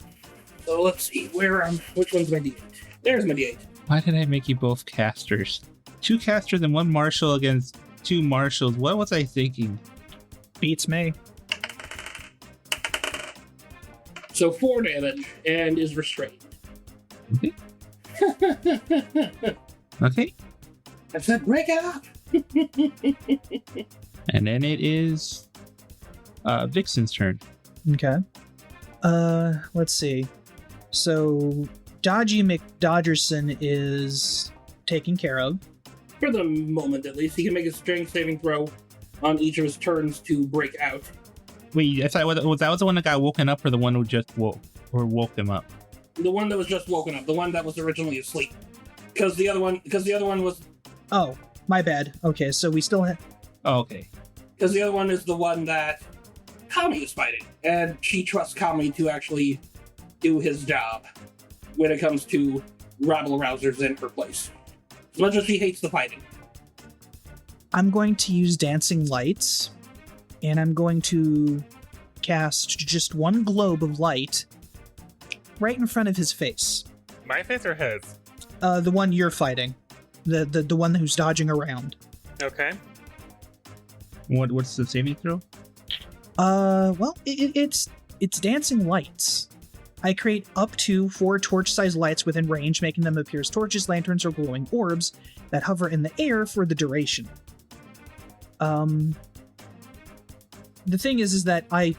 So let's see, which one's my D8? There's my D8. Why did I make you both casters? 2 casters and 1 marshal against 2 marshals. What was I thinking? Beats me. So 4 damage, and is restrained. Okay. Okay. I said break up! And then it is Vixen's turn. Okay. Let's see. So Dodgy McDodgerson is taken care of. For the moment, at least. He can make a strength saving throw on each of his turns to break out. Wait, I thought that was the one that got woken up, or the one who just woke him up? The one that was just woken up. The one that was originally asleep. Because the other one was... Oh, my bad. Okay, so we still have... Oh, okay. Because the other one is the one that Kami is fighting. And she trusts Kami to actually do his job when it comes to rabble-rousers in her place. As much as she hates the fighting. I'm going to use Dancing Lights, and I'm going to cast just one globe of light right in front of his face. My face or his? The one you're fighting. The one who's dodging around. Okay. What's the saving throw? Well, it's Dancing Lights. I create up to 4 torch-sized lights within range, making them appear as torches, lanterns, or glowing orbs that hover in the air for the duration. The thing is that I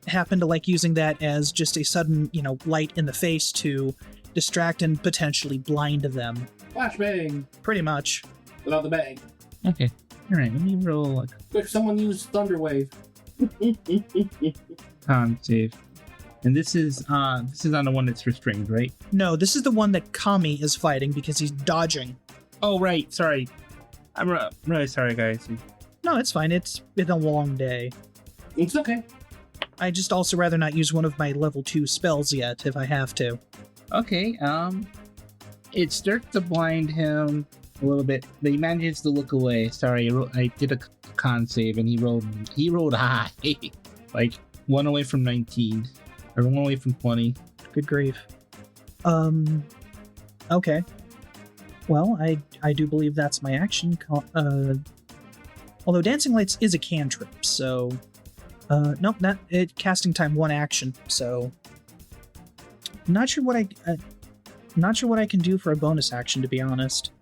happen to like using that as just a sudden, light in the face to distract and potentially blind them. Flashbang! Pretty much. Without the bang. Okay. Alright, let me roll a Quick, someone use Thunderwave. con save. And this is on the one that's restrained, right? No, this is the one that Kami is fighting because he's dodging. Oh, right. Sorry. I'm really sorry, guys. No, it's fine. It's been a long day. It's okay. I just also rather not use one of my level 2 spells yet, if I have to. Okay, it starts to blind him a little bit, but he manages to look away. Sorry, I did a con save, and he rolled high. Like, 1 away from 19. Or 1 away from 20. Good grief. Okay. Well, I do believe that's my action. Although Dancing Lights is a cantrip, so... nope, casting time 1 action, so... Not sure what I can do for a bonus action, to be honest.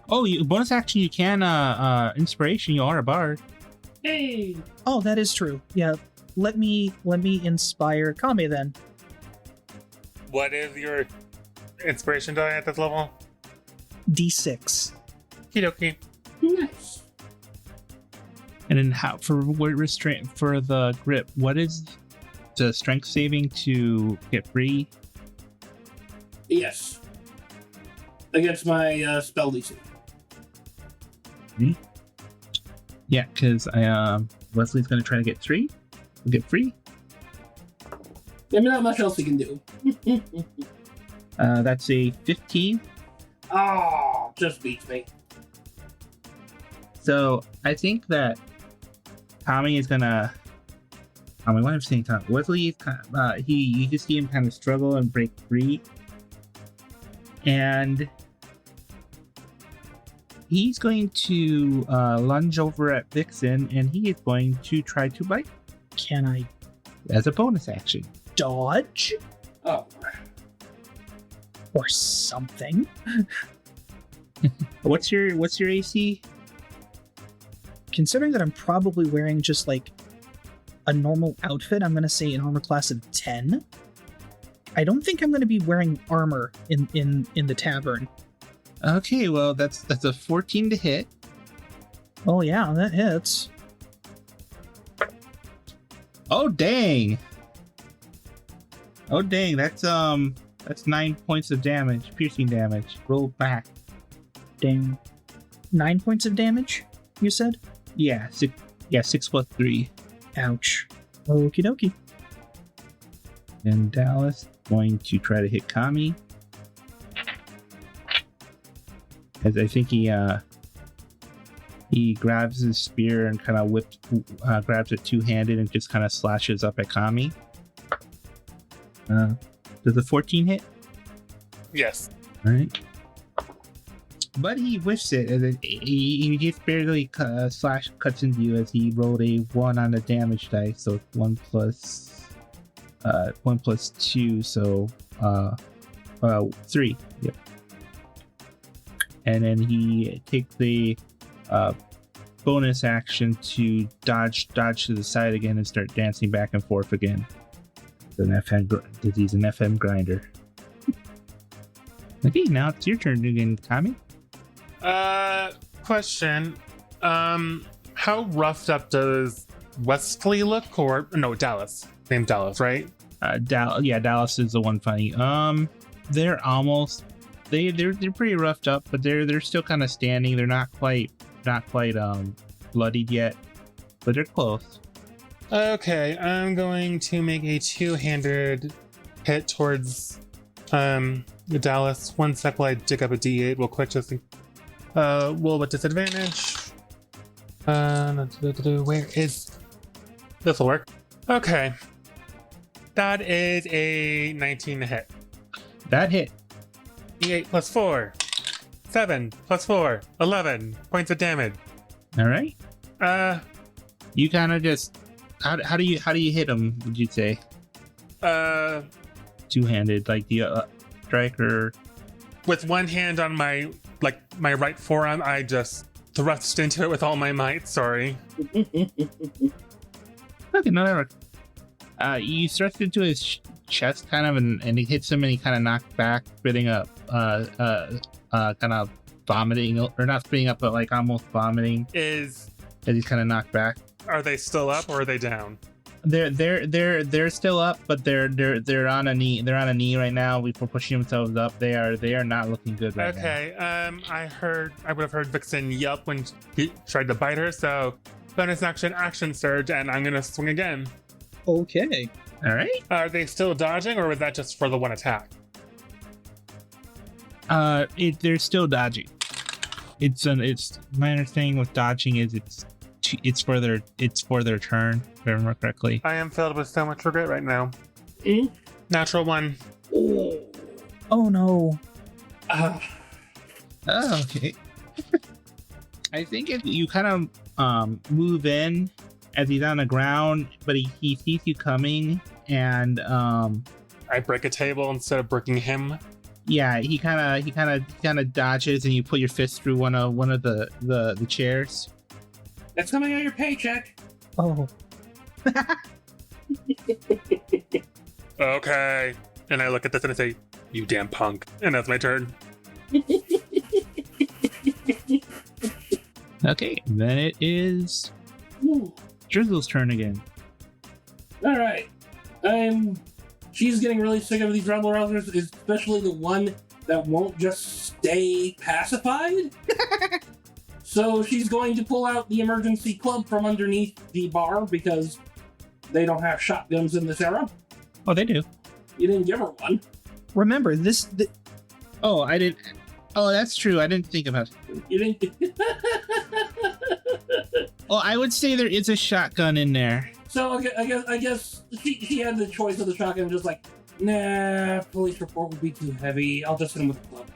Oh, bonus action, you can, inspiration, you are a bard. Hey! Oh, that is true. Yeah, let me inspire Kami then. What is your inspiration die at this level? D6. Okie Nice. And then for the grip, what is the strength saving to get free? Yes. Against my spell DC. Me? Yeah, because Wesley's gonna try to get 3. Get free. Maybe not much else he can do. That's a 15. Oh, just beats me. So I think that Tommy is gonna my wife's saying time. Wesley, you just see him kind of struggle and break free, and he's going to lunge over at Vixen, and he is going to try to bite. Can I As a bonus action. dodge Oh, or something? What's your AC? Considering that I'm probably wearing just like a normal outfit, I'm gonna say an armor class of 10. I don't think I'm gonna be wearing armor in the tavern. Okay, well that's a 14 to hit. Oh yeah, that hits. Oh dang! Oh dang! That's 9 points of damage, piercing damage. Roll back. Dang. 9 points of damage, you said? Yeah, 6 plus 3. Ouch. Okie dokie. And Dallas going to try to hit Kami. As I think he grabs his spear and kind of grabs it two-handed and just kind of slashes up at Kami. Does the 14 hit? Yes. All right. But he whiffs it, as he just barely cuts into you as he rolled a 1 on the damage dice, so it's 1 plus 2, so 3. Yep. And then he takes the bonus action to dodge to the side again and start dancing back and forth again. He's an FM grinder. Okay, now it's your turn again, Kami. Question. How roughed up does Wesley look? Or no, Dallas. Named Dallas, right? Dallas is the one funny. They're pretty roughed up, but they're still kind of standing. They're not quite bloodied yet, but they're close. Okay, I'm going to make a two-handed hit towards Dallas. 1 sec while I dig up a D8 real quick, just roll with disadvantage. Where is this? Will work. Okay, that is a 19 to hit. That hit. D8 plus 4, 7 plus 4, 11 points of damage. All right. You kind of just how do you hit him? Would you say? Two-handed, like the striker. With one hand on my right forearm, I just thrust into it with all my might. Sorry. Okay, no, that works. You thrust into his chest, kind of, and he hits him, and he kind of knocked back, spitting up, kind of vomiting, or not spitting up, but like almost vomiting. As he's kind of knocked back. Are they still up or are they down? They're still up, but they're on a knee. They're on a knee right now. Before pushing themselves up, they are not looking good right now. Okay. I would have heard Vixen yelp when he tried to bite her. So bonus action surge, and I'm gonna swing again. Okay. All right. Are they still dodging, or was that just for the one attack? They're still dodging. It's my understanding with dodging is it's for their turn, if I remember correctly. I am filled with so much regret right now. Natural 1. Oh no. Oh, okay. I think if you kind of move in as he's on the ground, but he sees you coming, and I break a table instead of breaking him. Yeah, he kind of dodges, and you put your fist through one of the chairs. That's coming out of your paycheck. Oh. Okay. And I look at this and I say, "You damn punk." And that's my turn. Okay, then it is Drizzle's turn again. All right. She's getting really sick of these rebel rousers, especially the one that won't just stay pacified. So she's going to pull out the emergency club from underneath the bar because they don't have shotguns in this era. Oh, they do. You didn't give her one. Remember, Oh, I didn't. Oh, that's true. I didn't think about it. You didn't. Well, I would say there is a shotgun in there. So I guess she had the choice of the shotgun, just like, nah, police report would be too heavy. I'll just hit him with the club.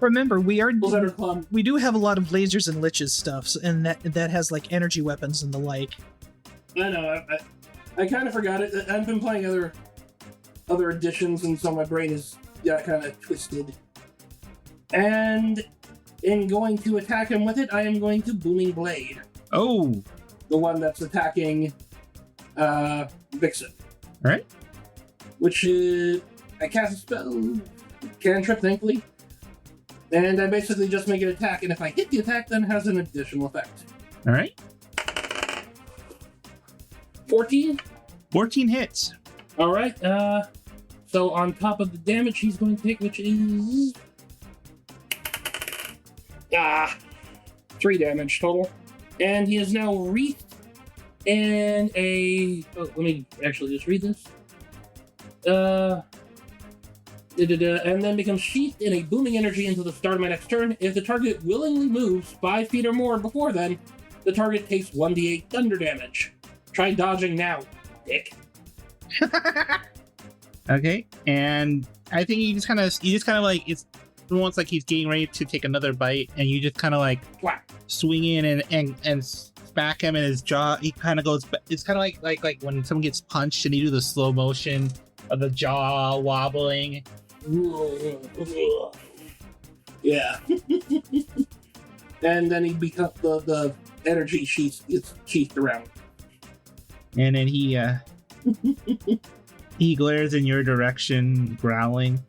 Remember, we club. do have a lot of lasers and liches stuff, and that has like energy weapons and the like. I know. I kind of forgot it. I've been playing other editions, and so my brain is kind of twisted. And in going to attack him with it, I am going to Booming Blade. Oh, the one that's attacking Vixen. All right. Which I cast a spell, cantrip, thankfully, and I basically just make it attack. And if I hit the attack, then it has an additional effect. All right. 14. 14 hits. All right. So on top of the damage he's going to take, which is 3 damage total, and he is now wreathed in a. Oh, let me actually just read this. And then becomes sheathed in a booming energy until the start of my next turn. If the target willingly moves 5 feet or more before then, the target takes 1d8 thunder damage. Try dodging now, dick. Okay, and I think you just kind of like it's almost like he's getting ready to take another bite, and you just kind of like swing in and smack him in his jaw. He kind of goes. It's kind of like when someone gets punched and you do the slow motion of the jaw wobbling. Yeah. And then he becomes the energy sheath gets sheathed around. And then he he glares in your direction, growling.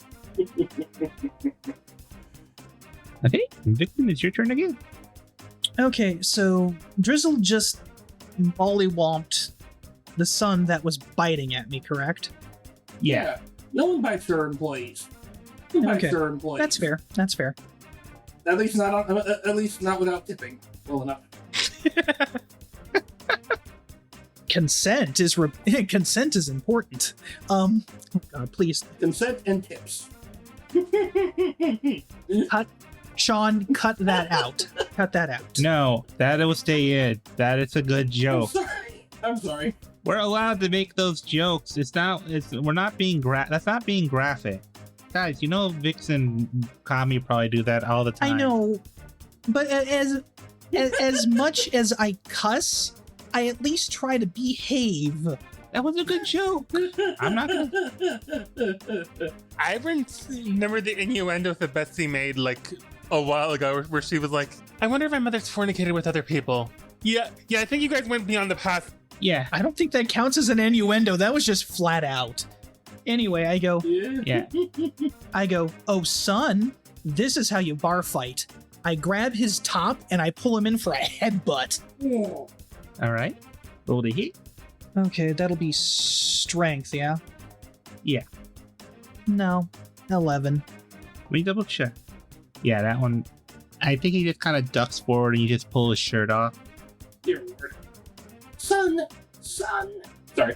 Okay, Vixen, it's your turn again. Okay, so Drizzle just mollywomped the son that was biting at me, correct? Yeah. No one bites their employees. Who bites their employees? That's fair. That's fair. At least not without tipping. Well enough. Consent is consent is important. Oh God, please. Consent and tips. Sean, cut that out. Cut that out. No, that will stay in. That is a good joke. I'm sorry. We're allowed to make those jokes. We're not being that's not being graphic. Guys, you know Vixen Kami probably do that all the time. I know, but as much as I cuss, I at least try to behave. That was a good joke. I'm not gonna. I remember the innuendo Thebesi made like a while ago, where she was like, "I wonder if my mother's fornicated with other people." Yeah. I think you guys went beyond the past. Yeah, I don't think that counts as an innuendo. That was just flat out. Anyway, I go. Yeah. I go. Oh, son, this is how you bar fight. I grab his top and I pull him in for a headbutt. All right. Roll the hit. Okay, that'll be strength, yeah? Yeah. No, 11. Let me double check. Yeah, that one. I think he just kind of ducks forward and you just pull his shirt off. Dear Lord. Son. Sorry.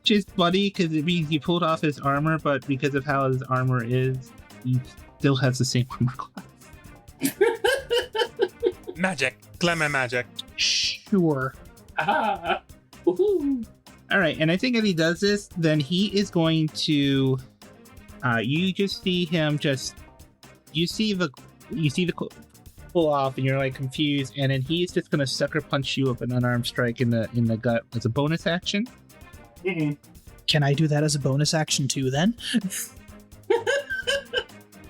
Just funny because it means he pulled off his armor, but because of how his armor is, he still has the same armor class. Magic. Glamour magic. Sure. Ah. Woohoo. All right, and I think if he does this, then he is going to. You just see him you see the pull off, and you're like confused, and then he's just gonna sucker punch you with an unarmed strike in the gut as a bonus action. Mm-mm. Can I do that as a bonus action too? Then?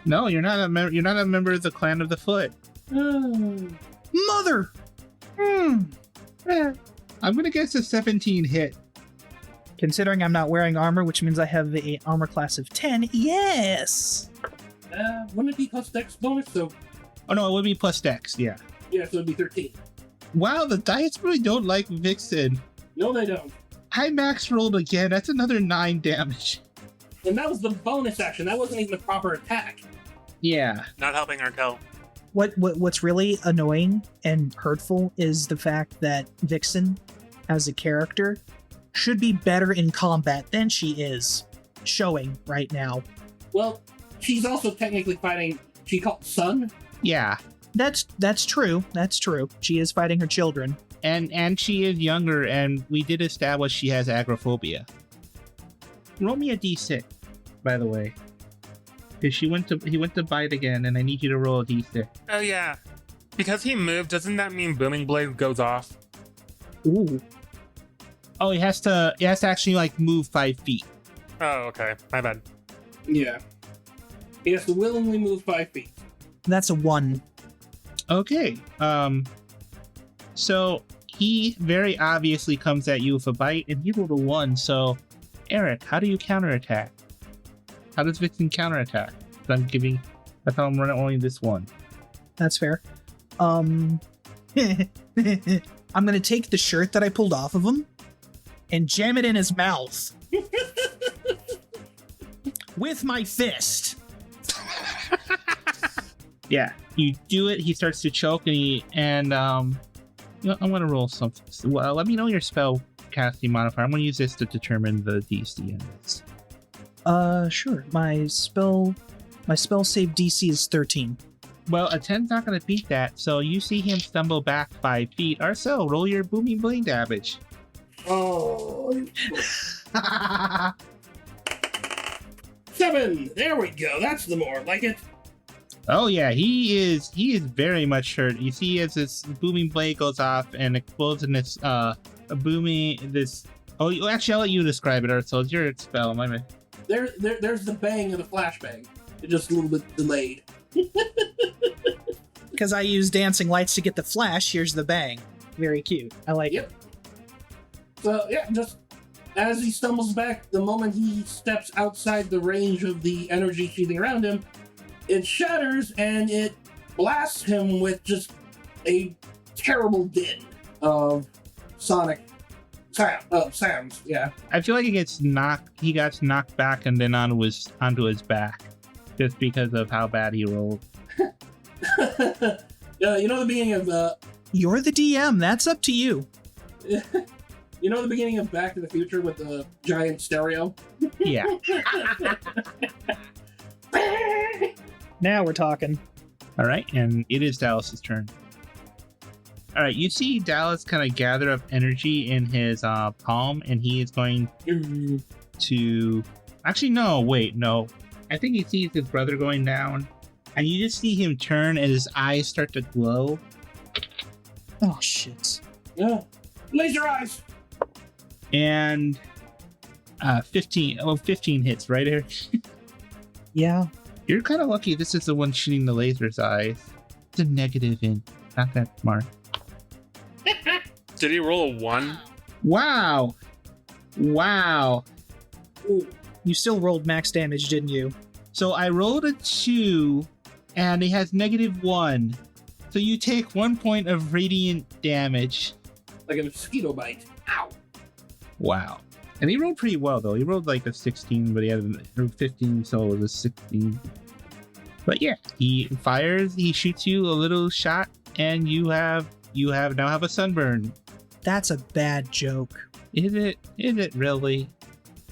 No, you're not a member of the Clan of the Foot. Mother. I'm gonna guess a 17 hit. Considering I'm not wearing armor, which means I have a armor class of 10. Yes. Wouldn't it be plus dex bonus? So. Oh no, it would be plus dex. Yeah. Yeah, so it'd be 13. Wow, the dice really don't like Vixen. No, they don't. I max rolled again. That's another 9 damage. And that was the bonus action. That wasn't even the proper attack. Yeah. Not helping her kill. What's really annoying and hurtful is the fact that Vixen, as a character, should be better in combat than she is showing right now. Well, she's also technically fighting. She called son. Yeah. That's true. That's true. She is fighting her children. and she is younger, and we did establish she has agoraphobia. Roll me a d6, by the way. Because he went to bite again, and I need you to roll a d6. Oh yeah. Because he moved, doesn't that mean Booming Blade goes off? Ooh. Oh, he has to actually like move 5 feet. Oh, okay. My bad. Yeah. He has to willingly move 5 feet. That's a 1. Okay. So he very obviously comes at you with a bite, and he rolled a 1. So, Erik, how do you counterattack? How does Vixen counterattack? I thought I'm rolling this one. That's fair. I'm gonna take the shirt that I pulled off of him and jam it in his mouth with my fist. Yeah, you do it. He starts to choke, and I'm gonna roll something. Well, let me know your spell casting modifier. I'm gonna use this to determine the DC in this. Sure. My spell save DC is 13. Well, a 10's not gonna beat that, so you see him stumble back 5 feet. Arcel, roll your booming blade damage. Oh. 7. There we go. That's the more like it. Oh yeah, he is very much hurt. You see as this booming blade goes off and explodes in this Oh, actually, I'll let you describe it, Arcel. It's your spell. My man. There's the bang of the flashbang. It's just a little bit delayed. Because I use dancing lights to get the flash, here's the bang. Very cute. I like it. So, yeah, just as he stumbles back, the moment he steps outside the range of the energy sheathing around him, it shatters and it blasts him with just a terrible din of sonic sounds. Yeah. I feel like he got knocked back and then onto his back, just because of how bad he rolled. You know the beginning of You're the DM. That's up to you. You know the beginning of Back to the Future with the giant stereo? Yeah. Now we're talking. All right, and it is Dallas's turn. All right, you see Dallas kind of gather up energy in his palm, and he is going to... Actually, no, wait, no. I think he sees his brother going down, and you just see him turn, and his eyes start to glow. Oh, shit. Yeah. Laser eyes! And 15 hits, right, Erik? Yeah. You're kind of lucky this is the one shooting the laser's eyes. It's a negative in. Not that smart. Did he roll a 1? Wow. Ooh. You still rolled max damage, didn't you? So I rolled a 2, and it has -1. So you take 1 point of radiant damage. Like a mosquito bite. Ow! Wow. And he rolled pretty well, though. He rolled like a 16, but he had a 15, so it was a 16. But yeah, he fires, he shoots you a little shot, and you now have a sunburn. That's a bad joke. Is it really?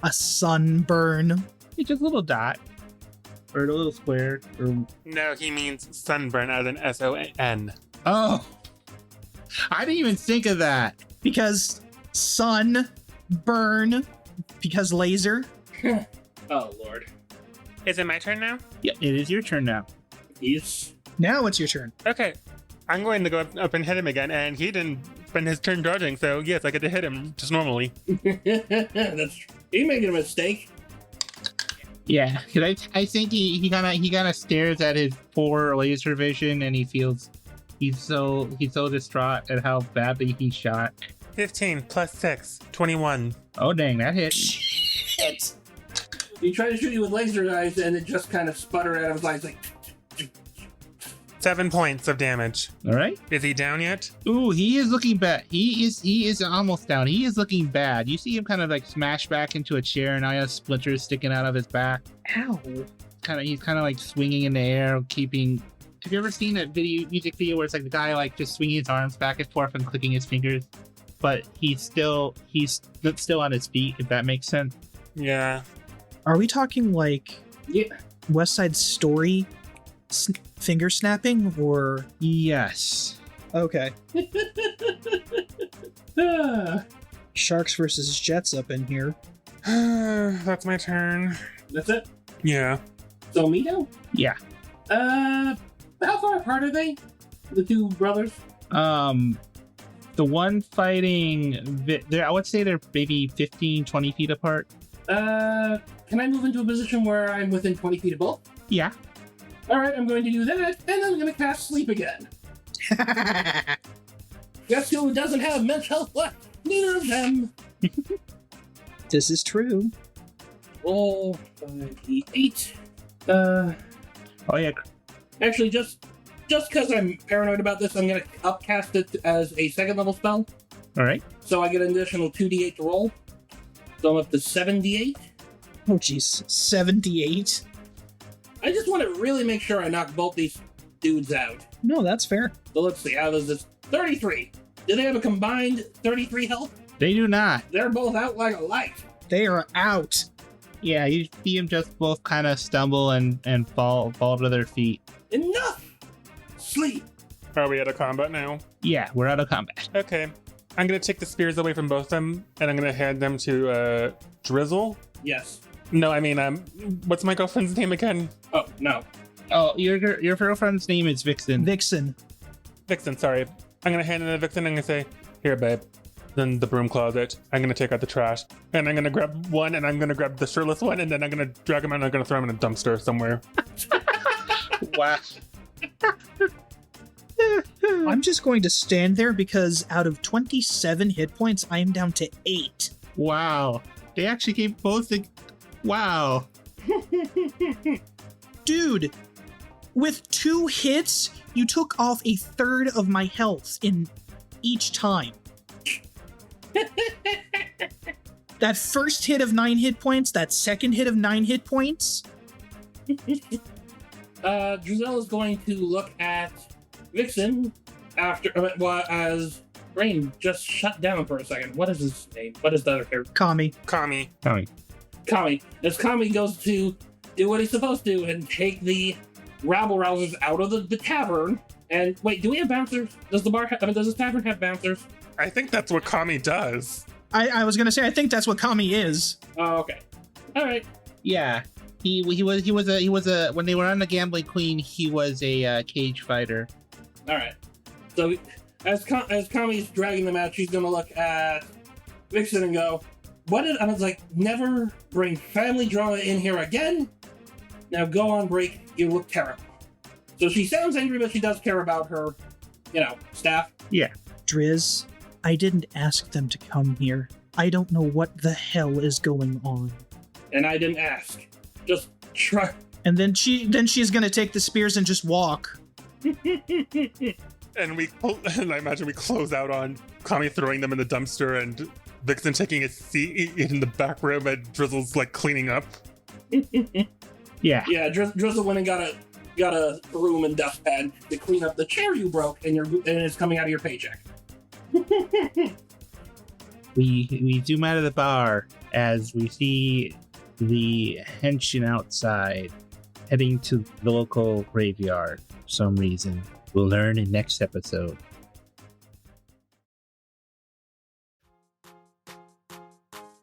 A sunburn? It's just a little dot. Or a little square. Or... No, he means sunburn as in SON. Oh! I didn't even think of that. Because sun, burn, because laser. Oh, Lord. Is it my turn now? Yeah, it is your turn now. Yes. Now it's your turn. Okay. I'm going to go up and hit him again, and he didn't spend his turn dodging, so yes, I get to hit him just normally. He made a mistake. Yeah, because I think he kind of stares at his poor laser vision, and he feels he's so distraught at how badly he shot. 15 plus 6, 21. Oh dang, that hit. Shit. He tried to shoot you with laser eyes, and it just kind of sputtered out of his eyes like. 7 points of damage. All right. Is he down yet? Ooh, he is looking bad. He is almost down. He is looking bad. You see him kind of like smash back into a chair, and now he has splinters sticking out of his back. Ow. He's kind of like swinging in the air, keeping. Have you ever seen that music video where it's like the guy like just swinging his arms back and forth and clicking his fingers, but he's still on his feet, if that makes sense? Yeah. Are we talking like West Side Story finger snapping, or? Yes. Okay. Sharks versus Jets up in here. That's my turn. That's it? Yeah. So Mito? Yeah. How far apart are they? The two brothers? The one fighting, I would say they're maybe 15, 20 feet apart. Can I move into a position where I'm within 20 feet of both? Yeah. Alright, I'm going to do that, and I'm going to cast Sleep again. Guess who doesn't have mental health left? Neither of them. This is true. Roll 5d8. Oh, yeah. Actually, just because I'm paranoid about this, I'm going to upcast it as a second level spell. All right. So I get an additional 2d8 to roll. So I'm up to 7d8. Oh, jeez. 78? I just want to really make sure I knock both these dudes out. No, that's fair. So let's see, how does this... 33. Do they have a combined 33 health? They do not. They're both out like a light. They are out. Yeah, you see them just both kind of stumble and fall to their feet. Enough! Sleep! Are we out of combat now? Yeah, we're out of combat. Okay. I'm going to take the spears away from both of them, and I'm going to hand them to Drizzle. Yes. No, I mean, what's my girlfriend's name again? Oh, no. Oh, your girlfriend's name is Vixen. Vixen, sorry. I'm going to hand it to Vixen, and I'm going to say, here, babe. Then the broom closet. I'm going to take out the trash, and I'm going to grab one, and I'm going to grab the shirtless one, and then I'm going to drag him out, and I'm going to throw him in a dumpster somewhere. Wow. I'm just going to stand there because out of 27 hit points, I am down to 8. Wow. They actually came both. Wow. Dude, with 2 hits, you took off a third of my health in each time. That first hit of 9 hit points, that second hit of 9 hit points. Giselle is going to look at Vixen after, as Rain just shut down for a second. What is his name? What is the other character? Kami. As Kami goes to do what he's supposed to and take the rabble-rousers out of the tavern. And wait, do we have bouncers? Does this tavern have bouncers? I think that's what Kami does. I was gonna say, I think that's what Kami is. Oh, okay. All right. Yeah. He was a when they were on the Gambling Queen, he was a cage fighter. All right. So as Kami's dragging them out, she's gonna look at Vixen and go, I was like, never bring family drama in here again. Now go on break. You look terrible. So she sounds angry, but she does care about her, staff. Yeah. Driz, I didn't ask them to come here. I don't know what the hell is going on. And I didn't ask. Just try. And then she's gonna take the spears and just walk. And I imagine we close out on Kami throwing them in the dumpster and Vixen taking a seat in the back room and Drizzle's like cleaning up. Yeah. Yeah, Drizzle went and got a broom and dustpan to clean up the chair you broke, and it's coming out of your paycheck. We zoom out of the bar as we see the Henshin outside heading to the local graveyard for some reason. We'll learn in next episode.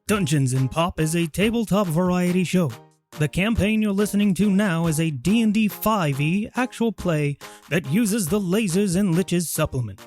Dungeons & Pop is a tabletop variety show. The campaign you're listening to now is a D&D 5e actual play that uses the Lasers and Liches supplement.